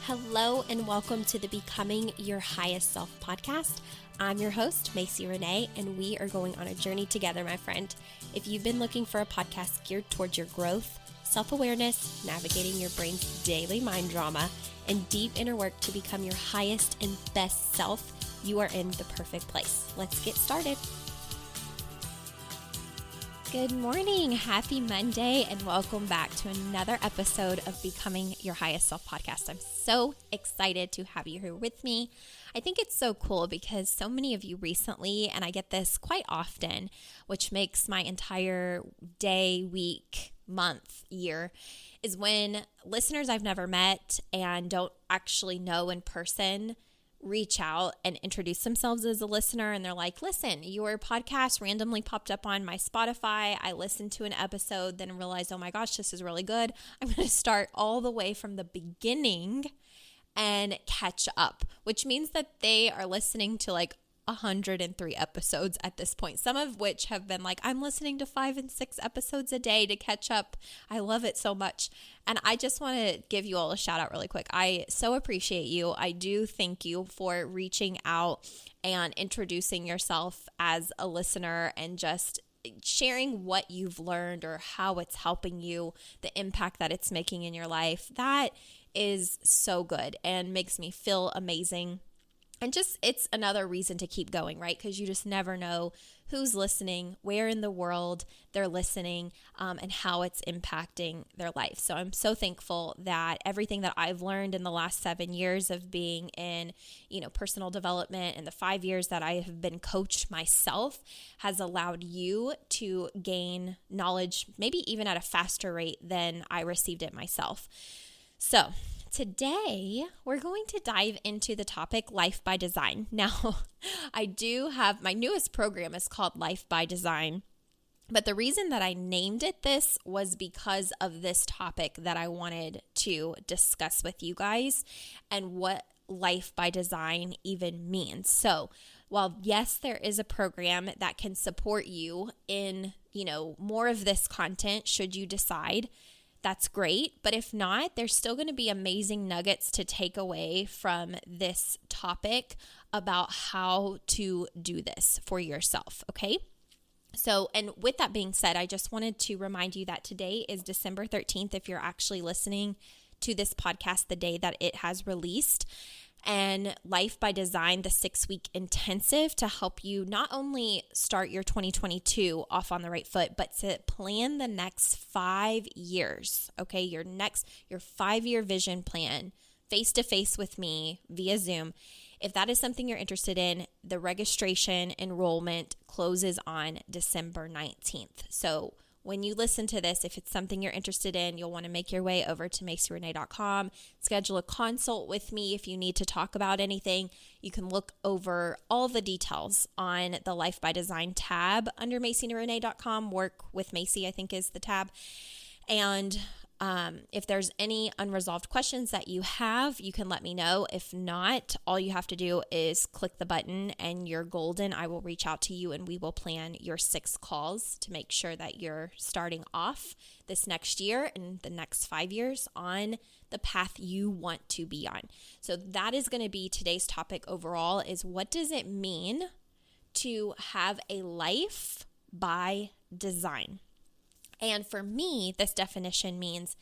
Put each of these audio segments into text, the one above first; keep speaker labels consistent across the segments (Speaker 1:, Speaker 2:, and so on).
Speaker 1: Hello and welcome to the Becoming Your Highest Self podcast. I'm your host, Macy Renee, and we are going on a journey together, my friend. If you've been looking for a podcast geared towards your growth, self-awareness, navigating your brain's daily mind drama, and deep inner work to become your highest and best self, you are in the perfect place. Let's get started. Good morning. Happy Monday, and welcome back to another episode of Becoming Your Highest Self podcast. I'm so excited to have you here with me. I think it's so cool because so many of you recently, and I get this quite often, which makes my entire day, week, month, year, is when listeners I've never met and don't actually know in person reach out and introduce themselves as a listener, and they're like, listen, your podcast randomly popped up on my Spotify. I listened to an episode, then realized, oh my gosh, this is really good. I'm going to start all the way from the beginning and catch up, which means that they are listening to like 103 episodes at this point, some of which have been like, I'm listening to 5 and 6 episodes a day to catch up. I love it so much. And I just want to give you all a shout out really quick. I so appreciate you. I do thank you for reaching out and introducing yourself as a listener and just sharing what you've learned or how it's helping you, the impact that it's making in your life. That is so good and makes me feel amazing. And just, it's another reason to keep going, right? Because you just never know who's listening, where in the world they're listening, and how it's impacting their life. So I'm so thankful that everything that I've learned in the last 7 years of being in, personal development, and the 5 years that I have been coached myself has allowed you to gain knowledge, maybe even at a faster rate than I received it myself. So today, we're going to dive into the topic Life by Design. Now, I do have, my newest program is called Life by Design, but the reason that I named it this was because of this topic that I wanted to discuss with you guys and what Life by Design even means. So, while yes, there is a program that can support you in, more of this content should you decide, that's great. But if not, there's still going to be amazing nuggets to take away from this topic about how to do this for yourself. Okay. So, and with that being said, I just wanted to remind you that today is December 13th. If you're actually listening to this podcast the day that it has released, and Life by Design, the 6-week intensive to help you not only start your 2022 off on the right foot, but to plan the next 5 years, okay? Your 5-year vision plan, face-to-face with me via Zoom. If that is something you're interested in, the registration enrollment closes on December 19th. So when you listen to this, if it's something you're interested in, you'll want to make your way over to macyrenee.com, schedule a consult with me. If you need to talk about anything, you can look over all the details on the Life by Design tab under macyrenee.com. Work with Macy, I think, is the tab. And if there's any unresolved questions that you have, you can let me know. If not, all you have to do is click the button and you're golden. I will reach out to you and we will plan your 6 calls to make sure that you're starting off this next year and the next 5 years on the path you want to be on. So that is going to be today's topic overall, is what does it mean to have a life by design? And for me, this definition means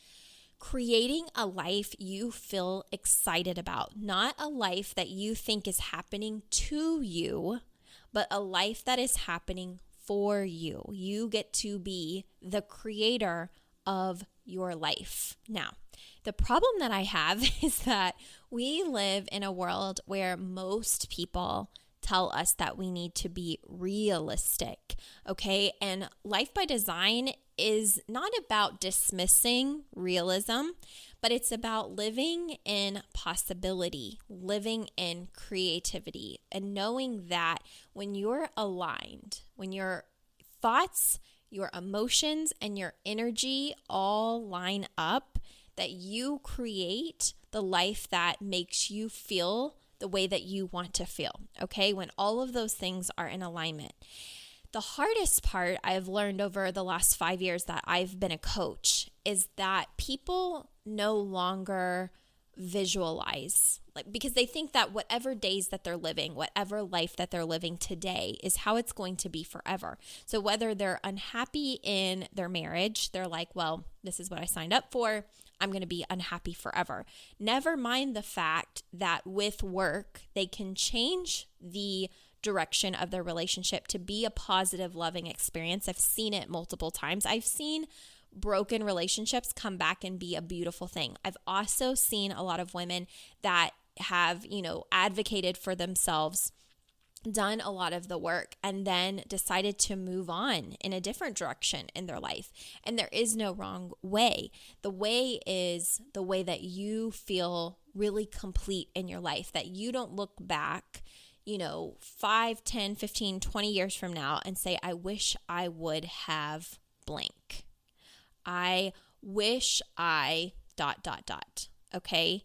Speaker 1: creating a life you feel excited about, not a life that you think is happening to you, but a life that is happening for you. You get to be the creator of your life. Now, the problem that I have is that we live in a world where most people tell us that we need to be realistic, okay? And Life by Design is not about dismissing realism, but it's about living in possibility, living in creativity, and knowing that when you're aligned, when your thoughts, your emotions, and your energy all line up, that you create the life that makes you feel the way that you want to feel, okay? When all of those things are in alignment. The hardest part I've learned over the last 5 years that I've been a coach is that people no longer visualize, like, because they think that whatever days that they're living, whatever life that they're living today is how it's going to be forever. So whether they're unhappy in their marriage, they're like, well, this is what I signed up for. I'm going to be unhappy forever. Never mind the fact that with work, they can change the direction of their relationship to be a positive, loving experience. I've seen it multiple times. I've seen broken relationships come back and be a beautiful thing. I've also seen a lot of women that have, advocated for themselves, done a lot of the work, and then decided to move on in a different direction in their life. And there is no wrong way. The way is the way that you feel really complete in your life, that you don't look back 5, 10, 15, 20 years from now and say, I wish I would have blank. I wish I ... Okay?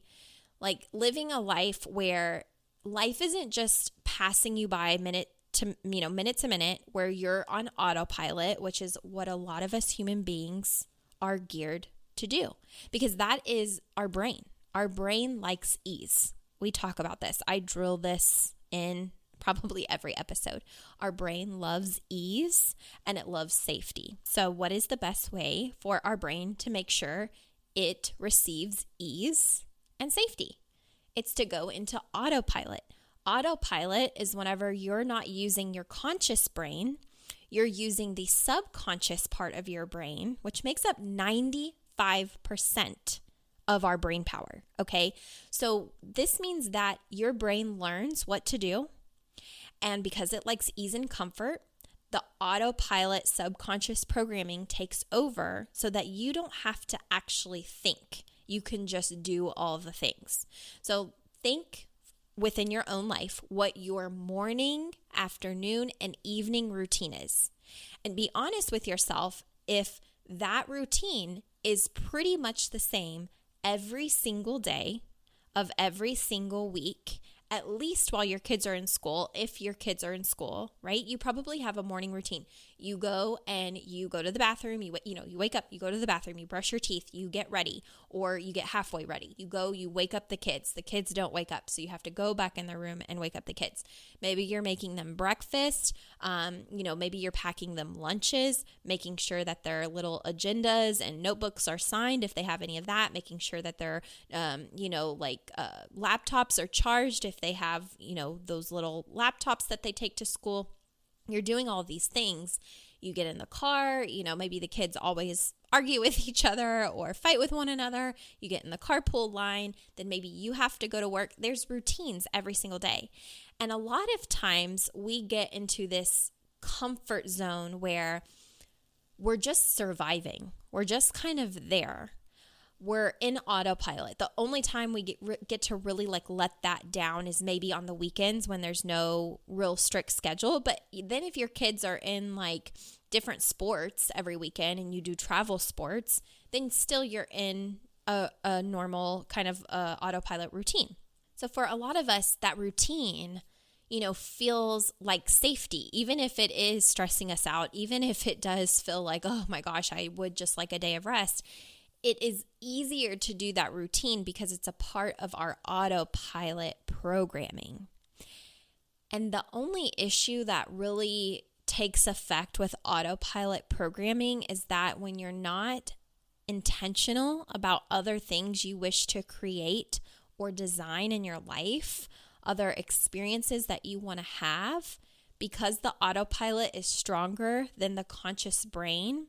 Speaker 1: Like living a life where life isn't just passing you by minute to minute, where you're on autopilot, which is what a lot of us human beings are geared to do, because that is our brain. Our brain likes ease. We talk about this. I drill this in probably every episode. Our brain loves ease and it loves safety. So what is the best way for our brain to make sure it receives ease and safety? It's to go into autopilot. Autopilot is whenever you're not using your conscious brain, you're using the subconscious part of your brain, which makes up 95% of our brain power, okay? So this means that your brain learns what to do, and because it likes ease and comfort, the autopilot subconscious programming takes over so that you don't have to actually think. You can just do all the things. So think within your own life what your morning, afternoon, and evening routine is. And be honest with yourself if that routine is pretty much the same every single day of every single week, at least while your kids are in school. If your kids are in school, right? You probably have a morning routine. You go and you go to the bathroom, you wake up, you go to the bathroom, you brush your teeth, you get ready, or you get halfway ready. You wake up the kids. The kids don't wake up, so you have to go back in their room and wake up the kids. Maybe you're making them breakfast. Maybe you're packing them lunches, making sure that their little agendas and notebooks are signed if they have any of that, making sure that their, laptops are charged if they have, those little laptops that they take to school. You're doing all these things. You get in the car, maybe the kids always argue with each other or fight with one another. You get in the carpool line, then maybe you have to go to work. There's routines every single day. And a lot of times we get into this comfort zone where we're just surviving. We're just kind of there. We're in autopilot. The only time we get to really let that down is maybe on the weekends when there's no real strict schedule. But then if your kids are in different sports every weekend and you do travel sports, then still you're in a normal kind of autopilot routine. So for a lot of us, that routine, feels like safety, even if it is stressing us out, even if it does feel like, oh my gosh, I would just like a day of rest. It is easier to do that routine because it's a part of our autopilot programming. And the only issue that really takes effect with autopilot programming is that when you're not intentional about other things you wish to create or design in your life, other experiences that you want to have, because the autopilot is stronger than the conscious brain,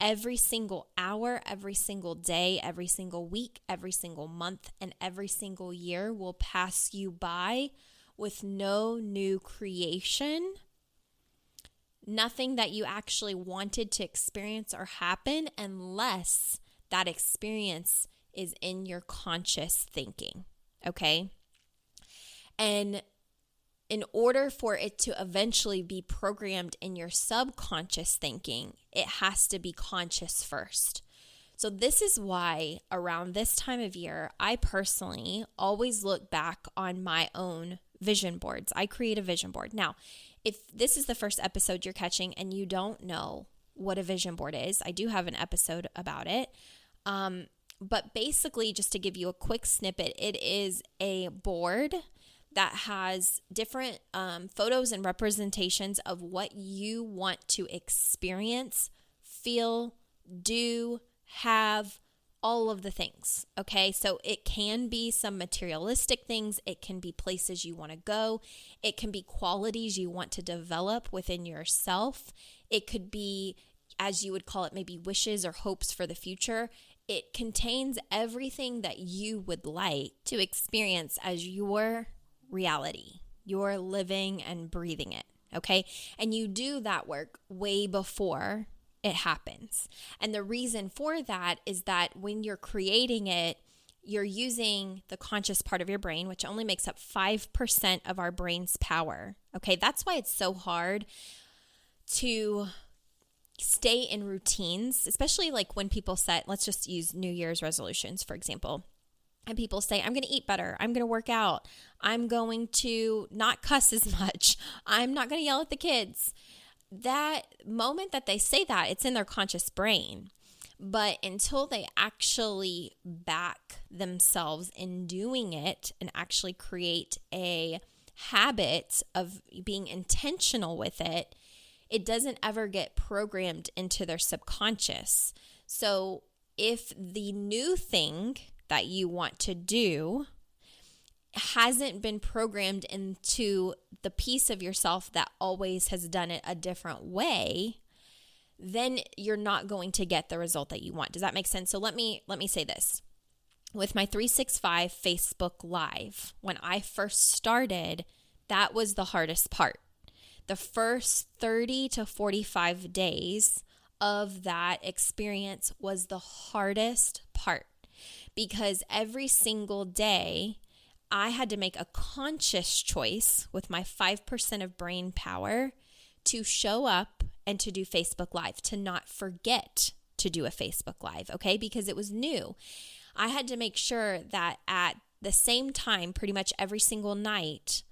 Speaker 1: every single hour, every single day, every single week, every single month, and every single year will pass you by with no new creation, nothing that you actually wanted to experience or happen unless that experience is in your conscious thinking, okay? And in order for it to eventually be programmed in your subconscious thinking, it has to be conscious first. So this is why around this time of year, I personally always look back on my own vision boards. I create a vision board. Now, if this is the first episode you're catching and you don't know what a vision board is, I do have an episode about it. But basically, just to give you a quick snippet, it is a board that has different photos and representations of what you want to experience, feel, do, have, all of the things. Okay, so it can be some materialistic things. It can be places you want to go. It can be qualities you want to develop within yourself. It could be, as you would call it, maybe wishes or hopes for the future. It contains everything that you would like to experience as your reality. You're living and breathing it, okay? And you do that work way before it happens. And the reason for that is that when you're creating it, you're using the conscious part of your brain, which only makes up 5% of our brain's power, okay? That's why it's so hard to stay in routines, especially like when people set, let's just use New Year's resolutions, for example. And people say, I'm going to eat better. I'm going to work out. I'm going to not cuss as much. I'm not going to yell at the kids. That moment that they say that, it's in their conscious brain. But until they actually back themselves in doing it and actually create a habit of being intentional with it, it doesn't ever get programmed into their subconscious. So if the new thing that you want to do hasn't been programmed into the piece of yourself that always has done it a different way, then you're not going to get the result that you want. Does that make sense? So let me say this. With my 365 Facebook Live, when I first started, that was the hardest part. The first 30 to 45 days of that experience was the hardest part, because every single day I had to make a conscious choice with my 5% of brain power to show up and to do Facebook Live, to not forget to do a Facebook Live, okay? Because it was new. I had to make sure that at the same time, pretty much every single night,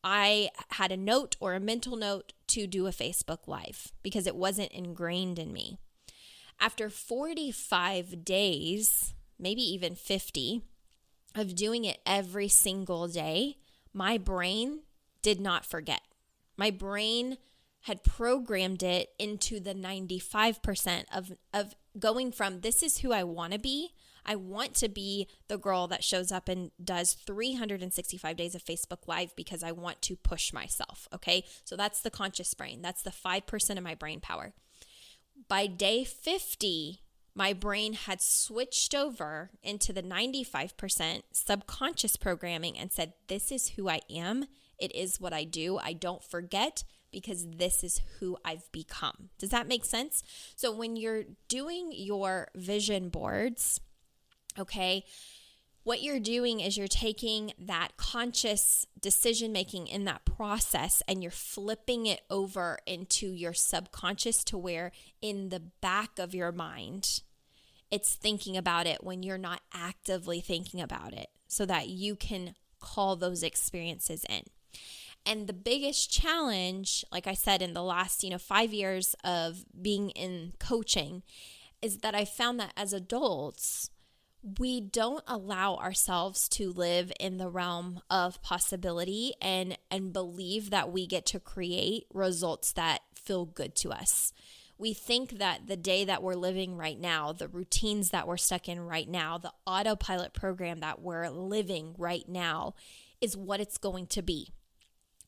Speaker 1: I had a note or a mental note to do a Facebook Live because it wasn't ingrained in me. After 45 days, maybe even 50, of doing it every single day, my brain did not forget. My brain had programmed it into the 95% of going from, this is who I want to be. I want to be the girl that shows up and does 365 days of Facebook Live because I want to push myself, okay? So that's the conscious brain. That's the 5% of my brain power. By day 50, my brain had switched over into the 95% subconscious programming and said, this is who I am. It is what I do. I don't forget because this is who I've become. Does that make sense? So when you're doing your vision boards, okay, what you're doing is you're taking that conscious decision making in that process and you're flipping it over into your subconscious to where in the back of your mind, it's thinking about it when you're not actively thinking about it so that you can call those experiences in. And the biggest challenge, like I said, in the last 5 years of being in coaching is that I found that as adults, we don't allow ourselves to live in the realm of possibility and believe that we get to create results that feel good to us. We think that the day that we're living right now, the routines that we're stuck in right now, the autopilot program that we're living right now is what it's going to be.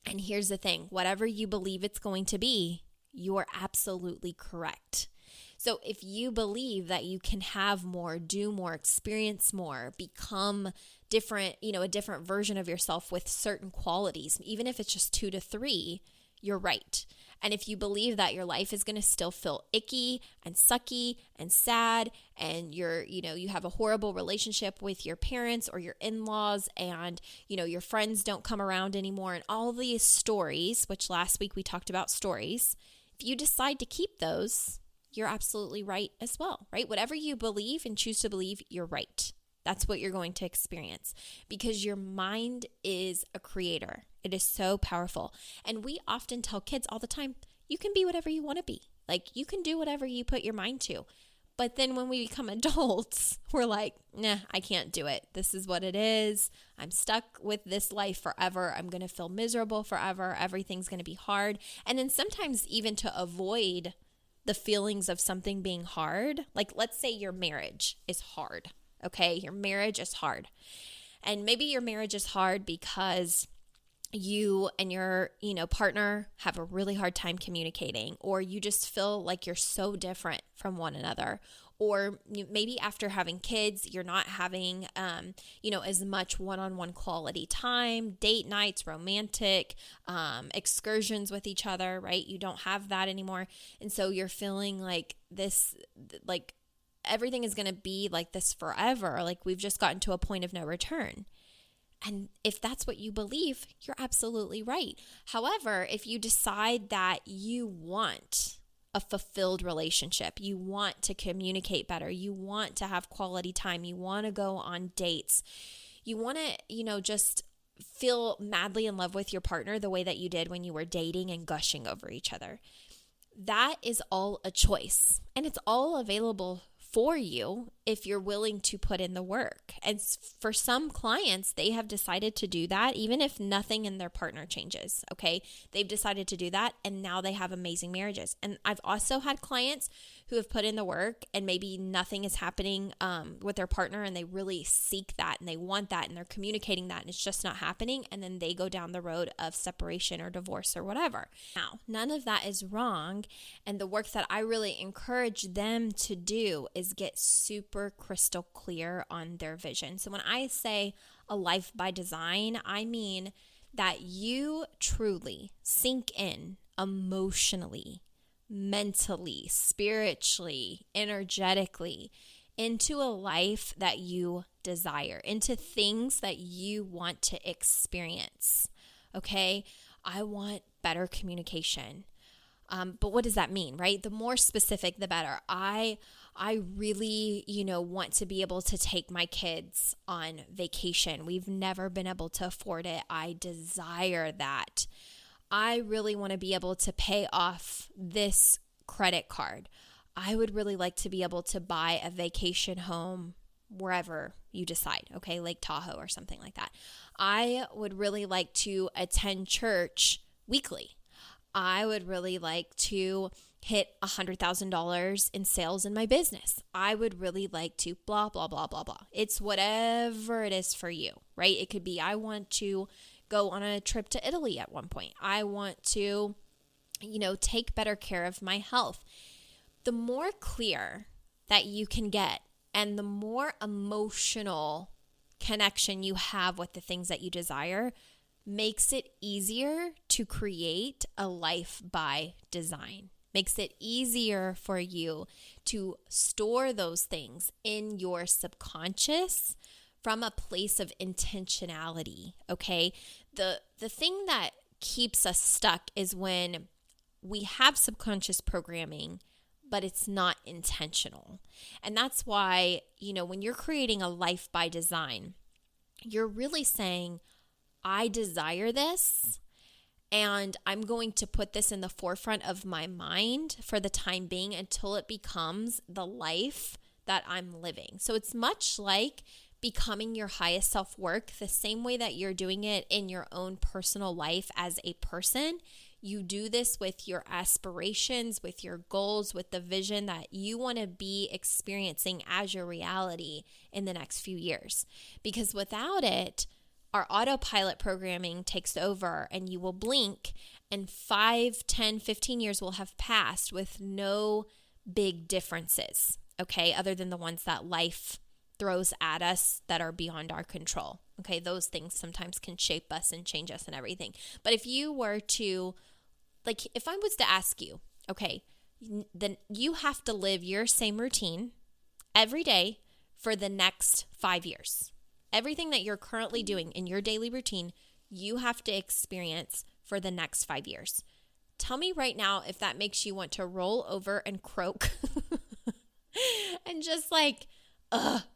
Speaker 1: And here's the thing, whatever you believe it's going to be, you're absolutely correct. So if you believe that you can have more, do more, experience more, become different, a different version of yourself with certain qualities, even if it's just 2 to 3, you're right. And if you believe that your life is going to still feel icky and sucky and sad, and you have a horrible relationship with your parents or your in-laws, and your friends don't come around anymore, and all these stories, which last week we talked about stories, if you decide to keep those, you're absolutely right as well, right? Whatever you believe and choose to believe, you're right. That's what you're going to experience because your mind is a creator. It is so powerful. And we often tell kids all the time, you can be whatever you want to be. Like you can do whatever you put your mind to. But then when we become adults, we're like, nah, I can't do it. This is what it is. I'm stuck with this life forever. I'm going to feel miserable forever. Everything's going to be hard. And then sometimes even to avoid the feelings of something being hard, like let's say your marriage is hard, okay? Your marriage is hard. And maybe your marriage is hard because you and your, partner have a really hard time communicating, or you just feel like you're so different from one another. Or maybe after having kids, you're not having, as much one-on-one quality time, date nights, romantic excursions with each other, right? You don't have that anymore. And so you're feeling like this, like everything is going to be like this forever. Like we've just gotten to a point of no return. And if that's what you believe, you're absolutely right. However, if you decide that you want a fulfilled relationship, you want to communicate better, you want to have quality time, you want to go on dates, you want to, just feel madly in love with your partner the way that you did when you were dating and gushing over each other, that is all a choice. And it's all available for you if you're willing to put in the work. And for some clients, they have decided to do that even if nothing in their partner changes, okay? They've decided to do that and now they have amazing marriages. And I've also had clients who have put in the work and maybe nothing is happening with their partner and they really seek that and they want that and they're communicating that and it's just not happening, and then they go down the road of separation or divorce or whatever. Now, none of that is wrong, and the work that I really encourage them to do is get super crystal clear on their vision. So when I say a life by design, I mean that you truly sink in emotionally, mentally, spiritually, energetically into a life that you desire, into things that you want to experience. Okay? I want better communication. But what does that mean, right? The more specific, the better. I really, want to be able to take my kids on vacation. We've never been able to afford it. I desire that. I really want to be able to pay off this credit card. I would really like to be able to buy a vacation home wherever you decide, okay, Lake Tahoe or something like that. I would really like to attend church weekly. I would really like to hit $100,000 in sales in my business. I would really like to blah, blah, blah, blah, blah. It's whatever it is for you, right? It could be, I want to go on a trip to Italy at one point. I want to, take better care of my health. The more clear that you can get and the more emotional connection you have with the things that you desire makes it easier to create a life by design. Makes it easier for you to store those things in your subconscious from a place of intentionality, okay? The thing that keeps us stuck is when we have subconscious programming, but it's not intentional. And that's why, when you're creating a life by design, you're really saying, I desire this, and I'm going to put this in the forefront of my mind for the time being until it becomes the life that I'm living. So it's much like becoming your highest self-work, the same way that you're doing it in your own personal life as a person. You do this with your aspirations, with your goals, with the vision that you want to be experiencing as your reality in the next few years. Because without it, our autopilot programming takes over and you will blink and 5, 10, 15 years will have passed with no big differences, okay, other than the ones that life throws at us that are beyond our control. Okay, those things sometimes can shape us and change us and everything. But if you were to, if I was to ask you, okay, then you have to live your same routine every day for the next 5 years. Everything that you're currently doing in your daily routine, you have to experience for the next 5 years. Tell me right now if that makes you want to roll over and croak and just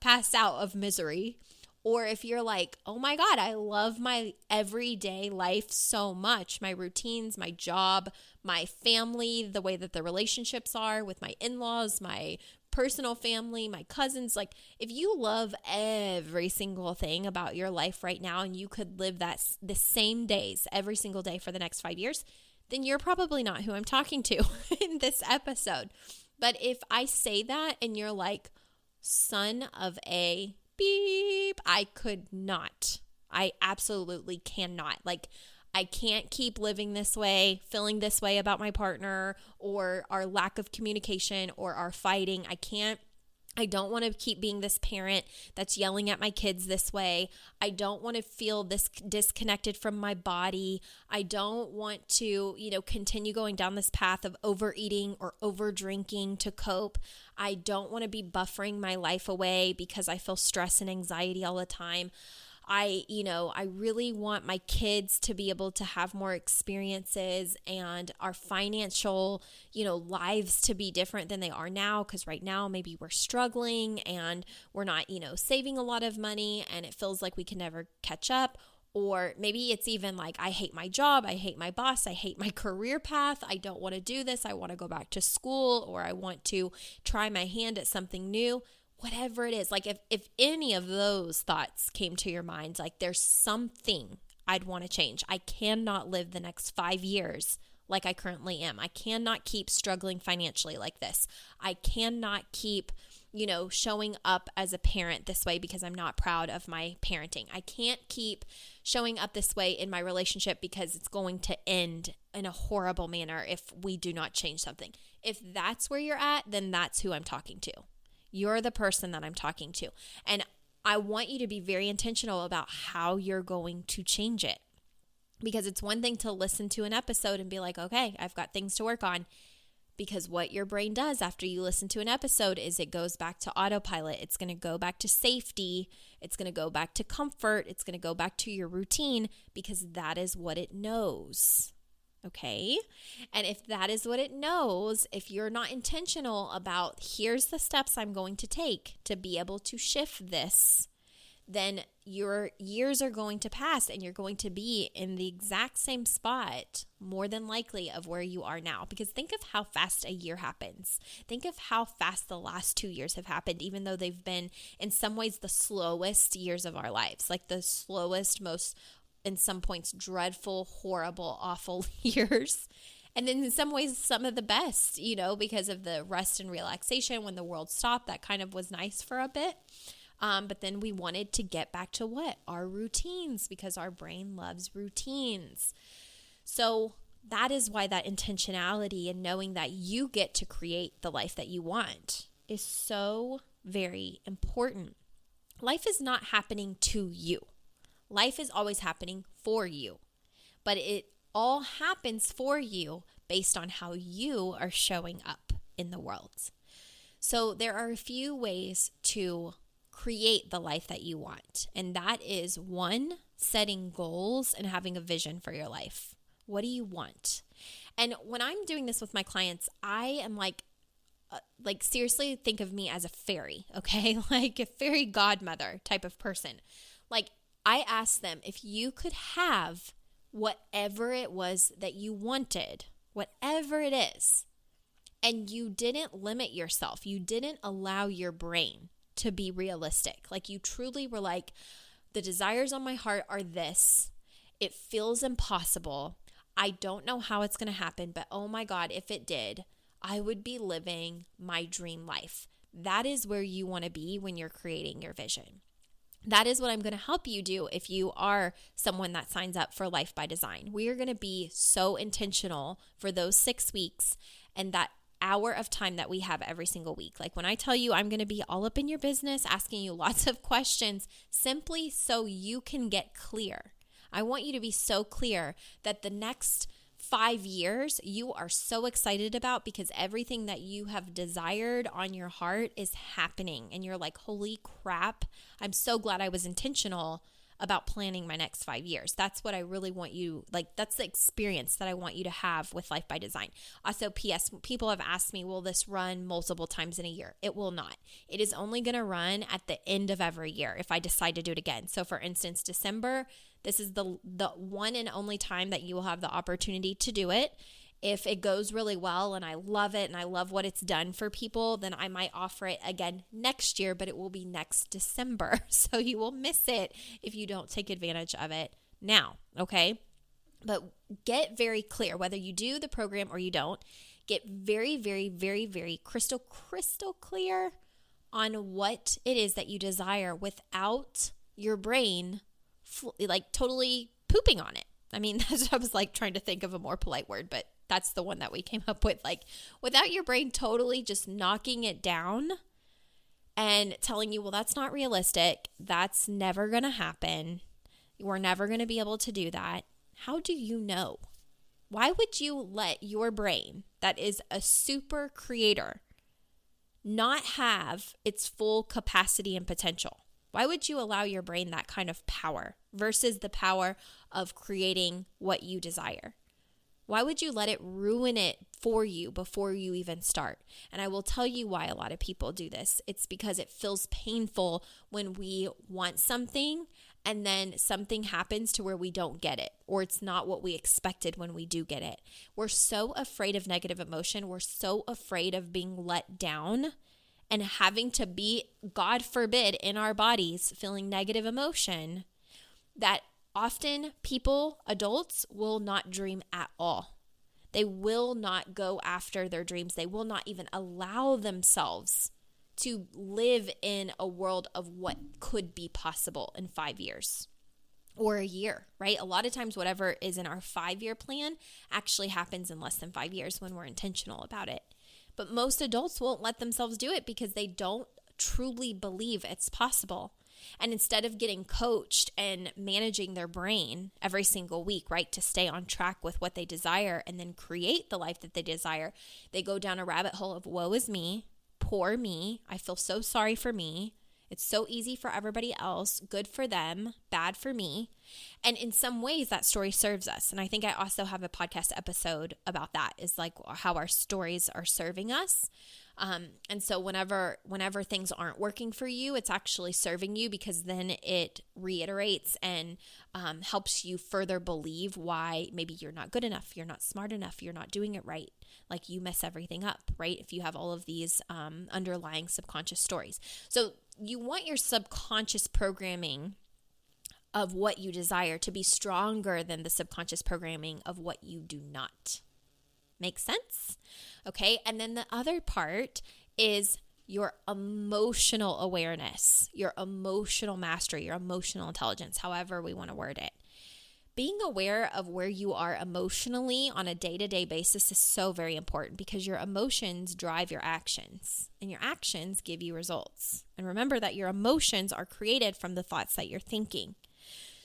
Speaker 1: pass out of misery. Or if you're like, oh my God, I love my everyday life so much. My routines, my job, my family, the way that the relationships are with my in-laws, my personal family, my cousins, like if you love every single thing about your life right now and you could live the same days every single day for the next 5 years, then you're probably not who I'm talking to in this episode. But if I say that and you're like, son of a beep, I could not. I absolutely cannot. Like, I can't keep living this way, feeling this way about my partner or our lack of communication or our fighting. I don't want to keep being this parent that's yelling at my kids this way. I don't want to feel this disconnected from my body. I don't want to, continue going down this path of overeating or over drinking to cope. I don't want to be buffering my life away because I feel stress and anxiety all the time. I really want my kids to be able to have more experiences and our financial, lives to be different than they are now. Because right now, maybe we're struggling and we're not, saving a lot of money and it feels like we can never catch up. Or maybe it's even like, I hate my job, I hate my boss, I hate my career path, I don't want to do this, I want to go back to school, or I want to try my hand at something new. Whatever it is, like if any of those thoughts came to your mind, like there's something I'd want to change. I cannot live the next 5 years like I currently am. I cannot keep struggling financially like this. I cannot keep, showing up as a parent this way because I'm not proud of my parenting. I can't keep showing up this way in my relationship because it's going to end in a horrible manner if we do not change something. If that's where you're at, then that's who I'm talking to. You're the person that I'm talking to. And I want you to be very intentional about how you're going to change it. Because it's one thing to listen to an episode and be like, okay, I've got things to work on. Because what your brain does after you listen to an episode is it goes back to autopilot. It's going to go back to safety. It's going to go back to comfort. It's going to go back to your routine because that is what it knows. Okay. And if that is what it knows, if you're not intentional about here's the steps I'm going to take to be able to shift this, then your years are going to pass and you're going to be in the exact same spot, more than likely, of where you are now. Because think of how fast a year happens. Think of how fast the last 2 years have happened, even though they've been in some ways the slowest years of our lives, like the slowest, most in some points dreadful, horrible, awful years. And then in some ways, some of the best, because of the rest and relaxation when the world stopped. That kind of was nice for a bit. But then we wanted to get back to what? Our routines, because our brain loves routines. So that is why that intentionality and knowing that you get to create the life that you want is so very important. Life is not happening to you. Life is always happening for you, but it all happens for you based on how you are showing up in the world. So there are a few ways to create the life that you want, and that is 1, setting goals and having a vision for your life. What do you want? And when I'm doing this with my clients, I am like seriously think of me as a fairy, okay? Like a fairy godmother type of person. Like I asked them, if you could have whatever it was that you wanted, whatever it is, and you didn't limit yourself, you didn't allow your brain to be realistic. Like you truly were like, the desires on my heart are this. It feels impossible. I don't know how it's going to happen, but oh my God, if it did, I would be living my dream life. That is where you want to be when you're creating your vision. That is what I'm going to help you do if you are someone that signs up for Life by Design. We are going to be so intentional for those 6 weeks and that hour of time that we have every single week. Like when I tell you I'm going to be all up in your business, asking you lots of questions, simply so you can get clear. I want you to be so clear that the next 5 years you are so excited about because everything that you have desired on your heart is happening. And you're like, holy crap, I'm so glad I was intentional about planning my next 5 years. That's what I really want you, that's the experience that I want you to have with Life by Design. Also, P.S., people have asked me, will this run multiple times in a year? It will not. It is only going to run at the end of every year if I decide to do it again. So for instance, December, this is the one and only time that you will have the opportunity to do it. If it goes really well and I love it and I love what it's done for people, then I might offer it again next year, but it will be next December. So you will miss it if you don't take advantage of it now, okay? But get very clear, whether you do the program or you don't, get very, very, very, very crystal clear on what it is that you desire without your brain like totally pooping on it. I mean, I was like trying to think of a more polite word, but that's the one that we came up with. Like without your brain totally just knocking it down and telling you, well, that's not realistic. That's never going to happen. We're never going to be able to do that. How do you know? Why would you let your brain, that is a super creator, not have its full capacity and potential? Why would you allow your brain that kind of power versus the power of creating what you desire? Why would you let it ruin it for you before you even start? And I will tell you why a lot of people do this. It's because it feels painful when we want something and then something happens to where we don't get it, or it's not what we expected when we do get it. We're so afraid of negative emotion. We're so afraid of being let down and having to be, God forbid, in our bodies feeling negative emotion, that often people, adults, will not dream at all. They will not go after their dreams. They will not even allow themselves to live in a world of what could be possible in 5 years or a year, right? A lot of times whatever is in our 5-year plan actually happens in less than 5 years when we're intentional about it. But most adults won't let themselves do it because they don't truly believe it's possible. And instead of getting coached and managing their brain every single week, right, to stay on track with what they desire and then create the life that they desire, they go down a rabbit hole of woe is me, poor me, I feel so sorry for me. It's so easy for everybody else, good for them, bad for me. And in some ways that story serves us. And I think I also have a podcast episode about that, is like how our stories are serving us. And so whenever things aren't working for you, it's actually serving you, because then it reiterates and helps you further believe why maybe you're not good enough, you're not smart enough, you're not doing it right. Like you mess everything up, right? If you have all of these underlying subconscious stories. So you want your subconscious programming of what you desire to be stronger than the subconscious programming of what you do not. Make sense? Okay. And then the other part is your emotional awareness, your emotional mastery, your emotional intelligence, however we want to word it. Being aware of where you are emotionally on a day-to-day basis is so very important, because your emotions drive your actions and your actions give you results. And remember that your emotions are created from the thoughts that you're thinking.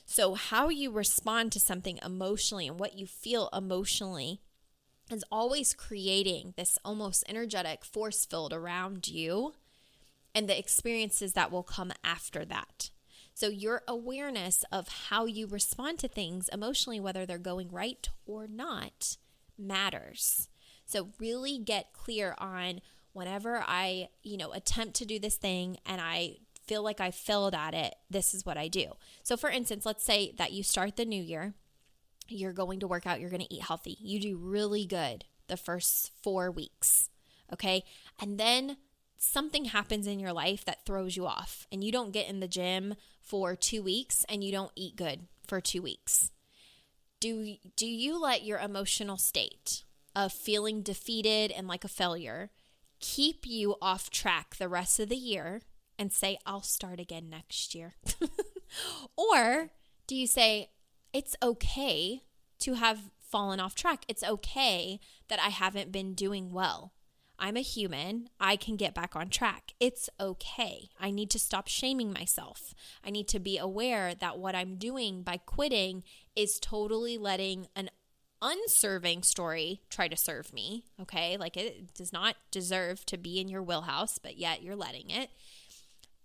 Speaker 1: So how you respond to something emotionally and what you feel emotionally is always creating this almost energetic force field around you and the experiences that will come after that. So your awareness of how you respond to things emotionally, whether they're going right or not, matters. So really get clear on whenever I, attempt to do this thing and I feel like I failed at it, this is what I do. So for instance, let's say that you start the new year, you're going to work out, you're going to eat healthy. You do really good the first 4 weeks, okay? And then something happens in your life that throws you off and you don't get in the gym for 2 weeks and you don't eat good for 2 weeks. Do you let your emotional state of feeling defeated and like a failure keep you off track the rest of the year and say, I'll start again next year? Or do you say, it's okay to have fallen off track. It's okay that I haven't been doing well. I'm a human. I can get back on track. It's okay. I need to stop shaming myself. I need to be aware that what I'm doing by quitting is totally letting an unserving story try to serve me, okay? Like it does not deserve to be in your wheelhouse, but yet you're letting it.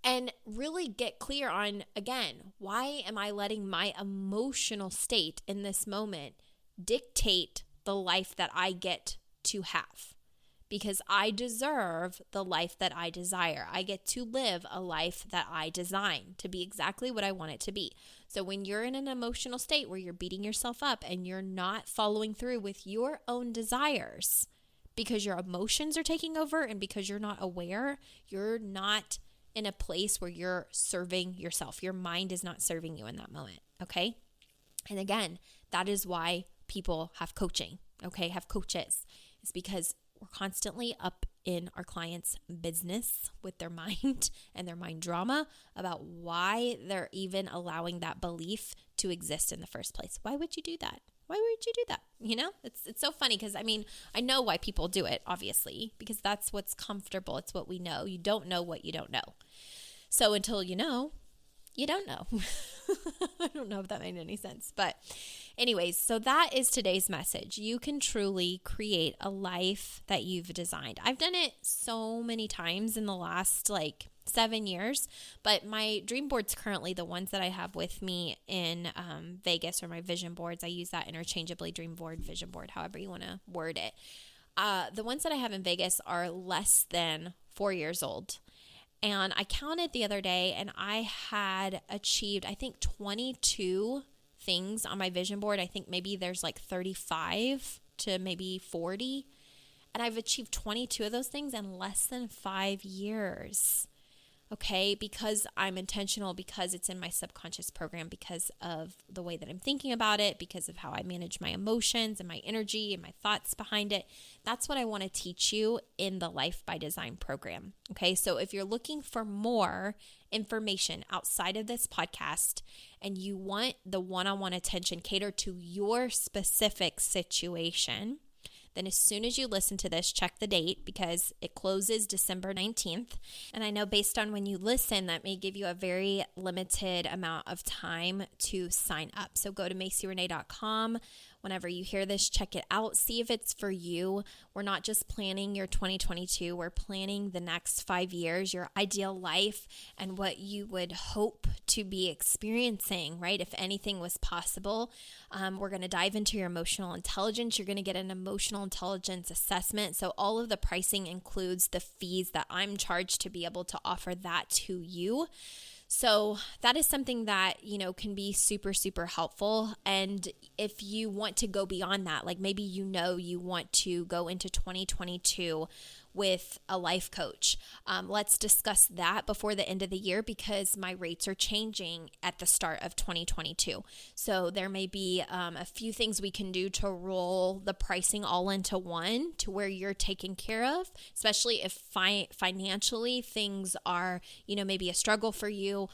Speaker 1: And really get clear on, again, why am I letting my emotional state in this moment dictate the life that I get to have? Because I deserve the life that I desire. I get to live a life that I design to be exactly what I want it to be. So when you're in an emotional state where you're beating yourself up and you're not following through with your own desires because your emotions are taking over and because you're not aware, you're not in a place where you're serving yourself. Your mind is not serving you in that moment, okay? And again, that is why people have coaching, okay? Have coaches. It's because we're constantly up in our clients' business with their mind and their mind drama about why they're even allowing that belief to exist in the first place. Why would you do that? Why would you do that? You know, it's so funny because I know why people do it, obviously, because that's what's comfortable. It's what we know. You don't know what you don't know. So until you know, you don't know. I don't know if that made any sense. But anyways, so that is today's message. You can truly create a life that you've designed. I've done it so many times in the last 7 years, but my dream boards currently, the ones that I have with me in Vegas, or my vision boards, I use that interchangeably, dream board, vision board, however you want to word it. The ones that I have in Vegas are less than 4 years old. And I counted the other day and I had achieved, I think, 22 things on my vision board. I think maybe there's 35 to maybe 40. And I've achieved 22 of those things in less than 5 years. Okay, because I'm intentional, because it's in my subconscious program, because of the way that I'm thinking about it, because of how I manage my emotions and my energy and my thoughts behind it. That's what I want to teach you in the Life by Design program. Okay, so if you're looking for more information outside of this podcast and you want the one-on-one attention catered to your specific situation, then as soon as you listen to this, check the date because it closes December 19th. And I know based on when you listen, that may give you a very limited amount of time to sign up. So go to MacyRenee.com. Whenever you hear this, check it out. See if it's for you. We're not just planning your 2022. We're planning the next 5 years, your ideal life, and what you would hope to be experiencing, right? If anything was possible. We're going to dive into your emotional intelligence. You're going to get an emotional intelligence assessment. So all of the pricing includes the fees that I'm charged to be able to offer that to you. So that is something that, can be super, super helpful. And if you want to go beyond that, maybe you want to go into 2022 with a life coach. Let's discuss that before the end of the year because my rates are changing at the start of 2022. So there may be a few things we can do to roll the pricing all into one to where you're taken care of, especially if financially things are, maybe a struggle for you,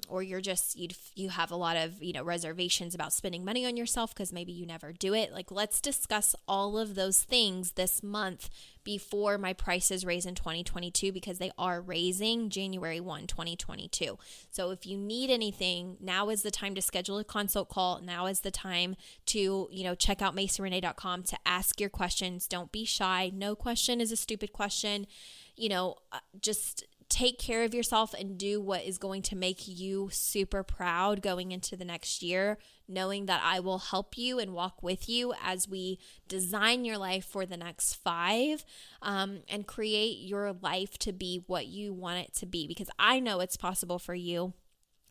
Speaker 1: or you're just, you have a lot of, reservations about spending money on yourself because maybe you never do it. Let's discuss all of those things this month before my prices raise in 2022 because they are raising January 1, 2022. So if you need anything, now is the time to schedule a consult call. Now is the time to, check out MacyRenee.com to ask your questions. Don't be shy. No question is a stupid question. Just take care of yourself and do what is going to make you super proud going into the next year, knowing that I will help you and walk with you as we design your life for the next 5 and create your life to be what you want it to be, because I know it's possible for you.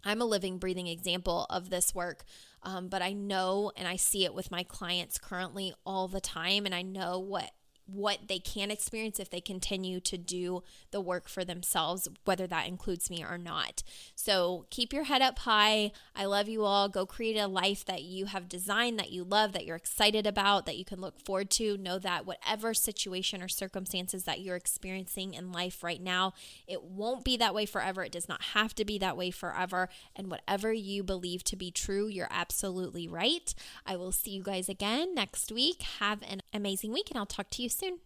Speaker 1: I'm a living, breathing example of this work, but I know and I see it with my clients currently all the time, and I know what they can experience if they continue to do the work for themselves, whether that includes me or not. So keep your head up high. I love you all. Go create a life that you have designed, that you love, that you're excited about, that you can look forward to. Know that whatever situation or circumstances that you're experiencing in life right now, it won't be that way forever. It does not have to be that way forever. And whatever you believe to be true, you're absolutely right. I will see you guys again next week. Have an amazing week, and I'll talk to you soon.